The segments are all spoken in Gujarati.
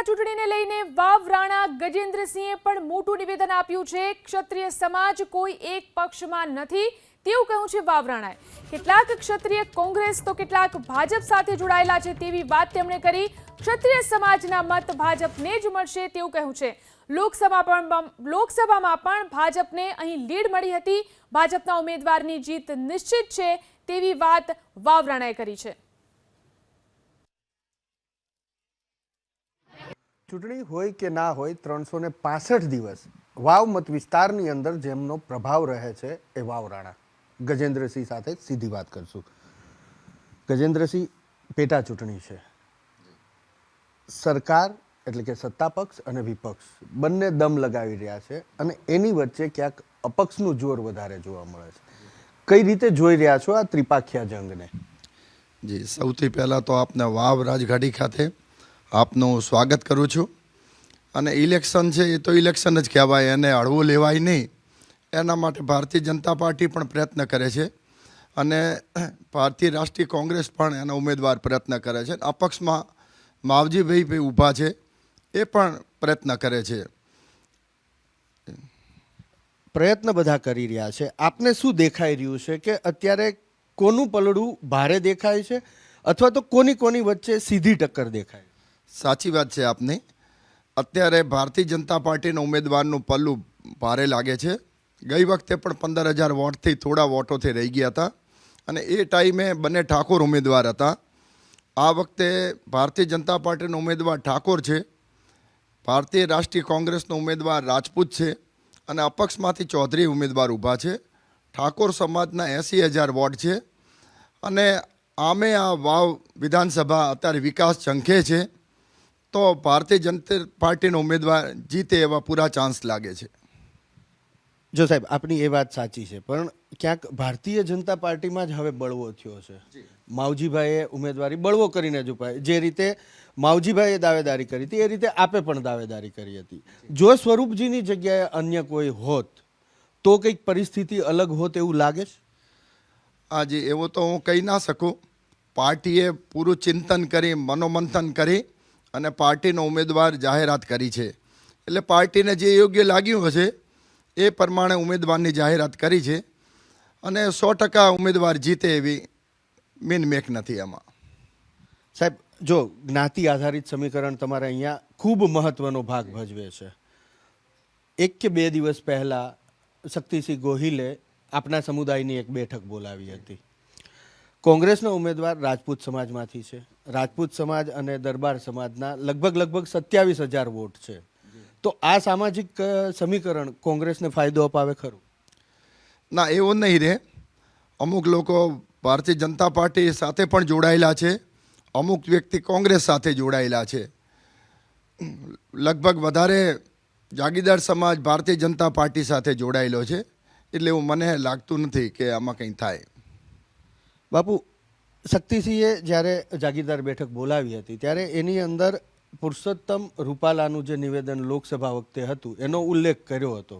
પેટા ચૂંટણીને લઈને વાવ રાણા ગજેન્દ્રસિંહે પણ મોટું નિવેદન આપ્યું છે। ક્ષત્રિય સમાજ કોઈ એક પક્ષમાં નથી તેવું કહ્યું છે વાવ રાણાએ। કેટલાક ક્ષત્રિય કોંગ્રેસ તો કેટલાક ભાજપ સાથે જોડાયેલા છે તેવી વાત તેમણે કરી। ક્ષત્રિય સમાજના મત ભાજપને જ મળશે તેવું કહ્યું છે। લોકસભામાં પણ ભાજપને અહીં લીડ મળી હતી। ભાજપના ઉમેદવારની જીત નિશ્ચિત છે તેવી વાત વાવ રાણાએ કરી છે। ચૂંટણી હોય કે ના હોય 365 દિવસ વાવ મત વિસ્તારની અંદર જેમનો પ્રભાવ રહે છે એ વાવ રાણા ગજેન્દ્રસિંહ સાથે સીધી વાત કરશું। ગજેન્દ્રસિંહ, પેટા ચૂંટણી છે, સરકાર એટલે કે સત્તા પક્ષ અને વિપક્ષ બંને દમ લગાવી રહ્યા છે અને એની વચ્ચે ક્યાંક અપક્ષનું જોર વધારે જોવા મળે છે। કઈ રીતે જોઈ રહ્યા છો આ ત્રિપાખિયા જંગને? જી, સૌથી પહેલાં તો આપને વાવ રાજગાડી ખાતે આપનું સ્વાગત કરું છું। અને ઇલેક્શન છે એ તો ઇલેક્શન જ કહેવાય, એને હળવું લેવાય નહીં, એના માટે ભારતીય જનતા પાર્ટી પણ પ્રયત્ન કરે છે અને ભારતીય રાષ્ટ્રીય કોંગ્રેસ પણ એના ઉમેદવાર પ્રયત્ન કરે છે। અપક્ષમાં માવજીભાઈ ઊભા છે, એ પણ પ્રયત્ન કરે છે। પ્રયત્ન બધા કરી રહ્યા છે। આપને શું દેખાઈ રહ્યું છે કે અત્યારે કોનું પલડું ભારે દેખાય છે અથવા તો કોની વચ્ચે સીધી ટક્કર દેખાય? સાચી વાત છે આપની। અત્યારે ભારતીય જનતા પાર્ટીના ઉમેદવારનું પલ્લું ભારે લાગે છે। ગઈ વખતે પણ 15,000 વોટથી થોડા વોટોથી રહી ગયા હતા અને એ ટાઈમે બંને ઠાકોર ઉમેદવાર હતા। આ વખતે ભારતીય જનતા પાર્ટીનો ઉમેદવાર ઠાકોર છે, ભારતીય રાષ્ટ્રીય કોંગ્રેસનો ઉમેદવાર રાજપૂત છે અને અપક્ષમાંથી ચૌધરી ઉમેદવાર ઊભા છે। ઠાકોર સમાજના 80,000 વોટ છે અને આમે આ વાવ વિધાનસભા અત્યારે વિકાસ ઝંખે છે, તો ભારતીય જનતા પાર્ટીનો ઉમેદવાર જીતે એવા પૂરા ચાન્સ લાગે છે। જો સાહેબ, આપની એ વાત સાચી છે, પણ ક્યાંક ભારતીય જનતા પાર્ટીમાં જ હવે બળવો થયો છે। માવજીભાઈએ ઉમેદવારી બળવો કરીને જ ઉપાય, જે રીતે માવજીભાઈએ દાવેદારી કરી હતી એ રીતે આપે પણ દાવેદારી કરી હતી। જો સ્વરૂપજીની જગ્યાએ અન્ય કોઈ હોત તો કંઈક પરિસ્થિતિ અલગ હોત એવું લાગે છે? હાજી, એવું તો હું કહી ના શકું। પાર્ટીએ પૂરું ચિંતન કરી, મનોમંથન કરી અને પાર્ટીનો ઉમેદવાર જાહેરાત કરી છે, એટલે પાર્ટીને જે યોગ્ય લાગ્યું હશે એ પ્રમાણે ઉમેદવારની જાહેરાત કરી છે અને 100% ઉમેદવાર જીતે એવી મીનમેક નથી આમાં। સાહેબ, જો જ્ઞાતિ આધારિત સમીકરણ તમારે અહીંયા ખૂબ મહત્વનો ભાગ ભજવે છે। 1 કે 2 દિવસ પહેલા શક્તિસિંહ ગોહિલે આપના સમુદાયની એક બેઠક બોલાવી હતી। કોંગ્રેસનો ઉમેદવાર રાજપૂત સમાજમાંથી છે। રાજપૂત સમાજ અને દરબાર સમાજના લગભગ 27,000 વોટ છે, તો આ સામાજિક સમીકરણ કોંગ્રેસને ફાયદો અપાવે ખરું? ના, એવું નહીં રહે। અમુક લોકો ભારતીય જનતા પાર્ટી સાથે પણ જોડાયેલા છે, અમુક વ્યક્તિ કોંગ્રેસ સાથે જોડાયેલા છે। લગભગ વધારે જાગીરદાર સમાજ ભારતીય જનતા પાર્ટી સાથે જોડાયેલો છે, એટલે એવું મને લાગતું નથી કે આમાં કંઈ થાય। બાપુ, શક્તિસિંહે જ્યારે જાગીરદાર બેઠક બોલાવી હતી ત્યારે એની અંદર પુરુષોત્તમ રૂપાલાનું જે નિવેદન લોકસભા વખતે હતું એનો ઉલ્લેખ કર્યો હતો।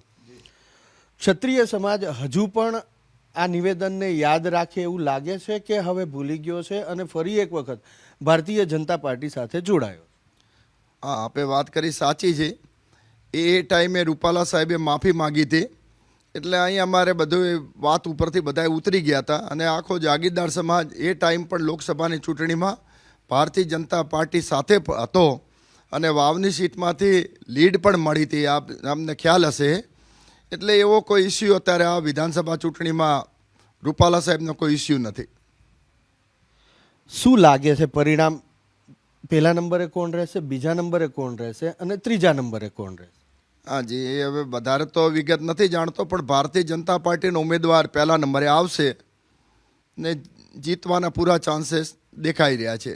ક્ષત્રિય સમાજ હજુ પણ આ નિવેદનને યાદ રાખે એવું લાગે છે કે હવે ભૂલી ગયો છે અને ફરી એક વખત ભારતીય જનતા પાર્ટી સાથે જોડાયો? હા, આપે વાત કરી સાચી છે। એ ટાઈમે રૂપાલા સાહેબે માફી માગી હતી, એટલે અહીં અમારે બધું વાત ઉપરથી બધા ઉતરી ગયા હતા અને આખો જાગીરદાર સમાજ એ ટાઈમ પણ લોકસભાની ચૂંટણીમાં ભારતીય જનતા પાર્ટી સાથે હતો અને વાવની સીટમાંથી લીડ પણ મળી હતી, આપને ખ્યાલ હશે। એટલે એવો કોઈ ઇસ્યુ અત્યારે આ વિધાનસભા ચૂંટણીમાં રૂપાલા સાહેબનો કોઈ ઇસ્યુ નથી। શું લાગે છે પરિણામ? પહેલા નંબરે કોણ રહેશે, બીજા નંબરે કોણ રહેશે અને ત્રીજા નંબરે કોણ રહેશે? હાજી, એ હવે વધારે તો વિગત નથી જાણતો, પણ ભારતીય જનતા પાર્ટીનો ઉમેદવાર પહેલા નંબરે આવશે ને જીતવાના પૂરા ચાન્સીસ દેખાઈ રહ્યા છે।